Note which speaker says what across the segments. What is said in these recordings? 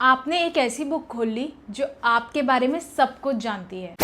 Speaker 1: आपने एक ऐसी बुक खोल ली जो आपके बारे में सब कुछ जानती है।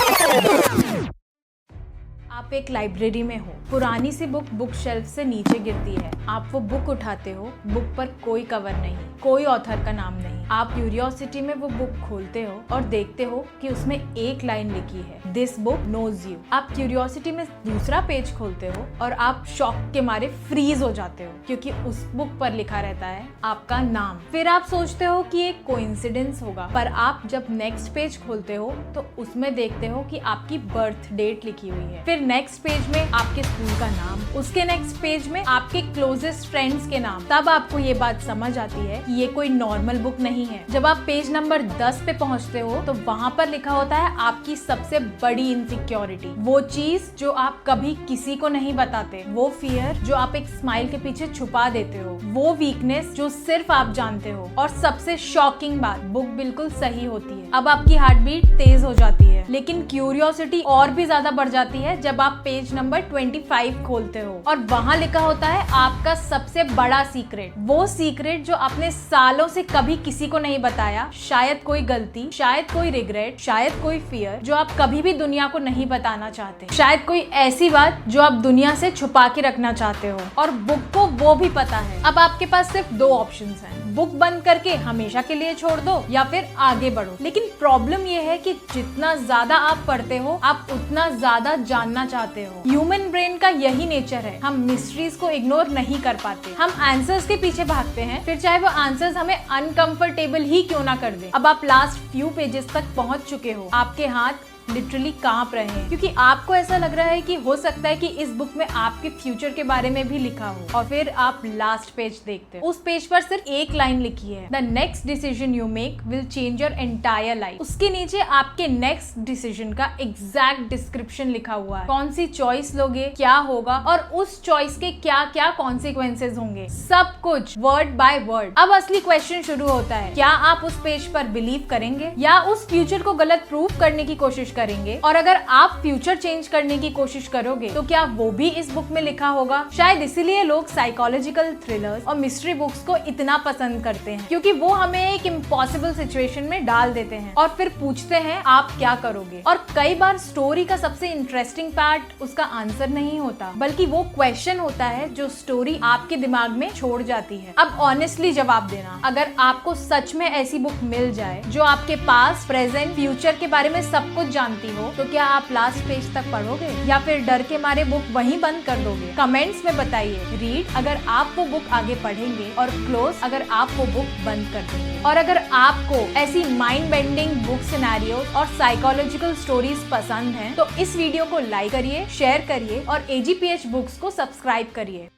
Speaker 1: आप एक लाइब्रेरी में हो, पुरानी सी बुक शेल्फ से नीचे गिरती है। आप वो बुक उठाते हो, बुक पर कोई कवर नहीं, कोई ऑथर का नाम नहीं। आप क्यूरियोसिटी में वो बुक खोलते हो और देखते हो कि उसमें एक लाइन लिखी है, दिस बुक नोज यू। आप क्यूरियोसिटी में दूसरा पेज खोलते हो और आप शॉक के मारे फ्रीज हो जाते हो, क्योंकि उस बुक पर लिखा रहता है आपका नाम। फिर आप सोचते हो कि एक कोइंसिडेंस होगा, पर आप जब नेक्स्ट पेज खोलते हो तो उसमें देखते हो कि आपकी बर्थ डेट लिखी हुई है। फिर नेक्स्ट पेज में आपके स्कूल का नाम, उसके नेक्स्ट पेज में आपके क्लोजेस्ट फ्रेंड्स के नाम। तब आपको ये बात समझ आती है कि ये कोई नॉर्मल बुक नहीं है। जब आप पेज नंबर 10 पे पहुंचते हो तो वहाँ पर लिखा होता है आपकी सबसे बड़ी इनसिक्योरिटी, वो चीज जो आप कभी किसी को नहीं बताते, वो फियर जो आप एक स्माइल के पीछे छुपा देते हो, वो वीकनेस जो सिर्फ आप जानते हो। और सबसे शॉकिंग बात, बुक बिल्कुल सही होती है। अब आपकी हार्ट बीट तेज हो जाती है, लेकिन क्यूरियोसिटी और भी ज्यादा बढ़ जाती है जब आप पेज नंबर 25 खोलते हो और वहाँ लिखा होता है आपका सबसे बड़ा सीक्रेट, वो सीक्रेट जो आपने सालों से कभी किसी को नहीं बताया। शायद कोई गलती, शायद कोई रिग्रेट, शायद कोई फियर जो आप कभी भी दुनिया को नहीं बताना चाहते, शायद कोई ऐसी बात जो आप दुनिया से छुपा के रखना चाहते हो, और बुक को वो भी पता है। अब आपके पास सिर्फ दो ऑप्शंस हैं, बुक बंद करके हमेशा के लिए छोड़ दो या फिर आगे बढ़ो। लेकिन प्रॉब्लम ये है कि जितना ज्यादा आप पढ़ते हो, आप उतना ज्यादा जानना चाहते हो। ह्यूमन ब्रेन का यही नेचर है, हम मिस्ट्रीज को इग्नोर नहीं कर पाते। हम आंसर्स के पीछे भागते हैं, फिर चाहे वो आंसर्स हमें अनकंफर्टेबल ही क्यों ना कर दे। अब आप लास्ट फ्यू पेजेस तक पहुंच चुके हो, आपके हाथ लिटरली कांप रहे हैं, क्योंकि आपको ऐसा लग रहा है कि हो सकता है कि इस बुक में आपके फ्यूचर के बारे में भी लिखा हो। और फिर आप लास्ट पेज देखते हो, उस पेज पर सिर्फ एक लाइन लिखी है, the next decision you make will change your entire life. उसके नीचे आपके नेक्स्ट डिसीजन का एग्जैक्ट डिस्क्रिप्शन लिखा हुआ है, कौन सी चॉइस लोगे, क्या होगा और उस चॉइस के क्या क्या कॉन्सिक्वेंसेज होंगे, सब कुछ वर्ड बाय वर्ड। अब असली क्वेश्चन शुरू होता है, क्या आप उस पेज पर बिलीव करेंगे या उस फ्यूचर को गलत प्रूव करने की कोशिश करेंगे? और अगर आप फ्यूचर चेंज करने की कोशिश करोगे तो क्या वो भी इस बुक में लिखा होगा? शायद इसीलिए लोग साइकोलॉजिकल थ्रिलर्स और मिस्ट्री बुक्स को इतना पसंद करते हैं, क्योंकि वो हमें एक इम्पॉसिबल सिचुएशन में डाल देते हैं और फिर पूछते हैं आप क्या करोगे। और कई बार स्टोरी का सबसे इंटरेस्टिंग पार्ट उसका आंसर नहीं होता, बल्कि वो क्वेश्चन होता है जो स्टोरी आपके दिमाग में छोड़ जाती है। अब ऑनेस्टली जवाब देना, अगर आपको सच में ऐसी बुक मिल जाए जो आपके पास प्रेजेंट फ्यूचर के बारे में सब कुछ जानती हो, तो क्या आप लास्ट पेज तक पढ़ोगे या फिर डर के मारे बुक वहीं बंद कर दोगे? कमेंट्स में बताइए, रीड अगर आप वो बुक आगे पढ़ेंगे और क्लोज अगर आप वो बुक बंद कर देंगे। और अगर आपको ऐसी माइंड बेंडिंग बुक सिनेरियोस और साइकोलॉजिकल स्टोरीज पसंद हैं तो इस वीडियो को लाइक करिए, शेयर करिए और AGPH बुक्स को सब्सक्राइब करिए।